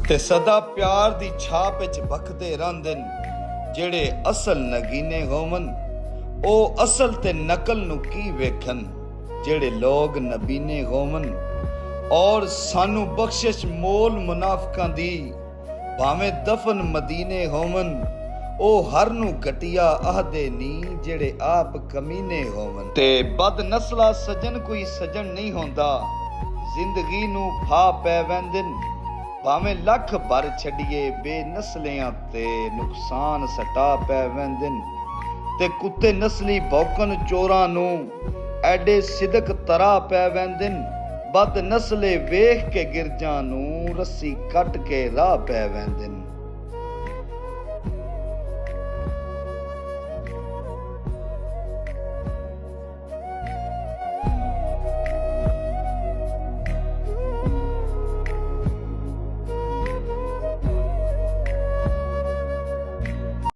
ਤੇ ਸਦਾ ਪਿਆਰ ਦੀ ਛਾਪ ਵਿੱਚ ਬਖਦੇ ਰਹਿੰਦੇ ਨੇ। ਜਿਹੜੇ ਅਸਲ ਨਗੀਨੇ ਹੋਵਨ ਉਹ ਅਸਲ ਤੇ ਨਕਲ ਨੂੰ ਕੀ ਵੇਖਣ। ਜਿਹੜੇ ਲੋਕ ਨਬੀਨੇ ਹੋਵਨ ਔਰ ਸਾਨੂੰ ਬਖਸ਼ਿਸ਼ ਮੋਲ ਮੁਨਾਫਕਾਂ ਦੀ, ਭਾਵੇਂ ਦਫਨ ਮਦੀਨੇ ਹੋਵਨ ਉਹ ਹਰ ਨੂੰ ਘਟੀਆ ਆਹਦੇ ਨੀ। ਜਿਹੜੇ ਆਪ ਕਮੀਨੇ ਹੋਵਨ ਤੇ ਬਦ ਨਸਲਾ ਸਜਣ ਕੋਈ ਸਜਣ ਨਹੀਂ ਹੁੰਦਾ। ਜ਼ਿੰਦਗੀ ਨੂੰ ਫਾ ਪੈ ਵੈਂਦੇ ਨੇ। ਭਾਵੇਂ ਲੱਖ ਭਰ ਛੱਡੀਏ ਬੇਨਸਲਿਆਂ ਤੇ ਨੁਕਸਾਨ ਸਟਾ ਪੈ ਵੈਂਦੇ ਨੇ। ਤੇ ਕੁੱਤੇ ਨਸਲੀ ਭੌਂਕਣ ਚੋਰਾਂ ਨੂੰ ਐਡੇ ਸਿਦਕ ਤਰਾ ਪੈ ਵੈਂਦੇ ਨੇ। ਬਦ ਨਸਲੇ ਵੇਖ ਕੇ ਗਿਰਜਾਂ ਨੂੰ ਰੱਸੀ ਕੱਟ ਕੇ ਰਾਹ ਪੈ ਵੈਂਦੇ ਨੇ।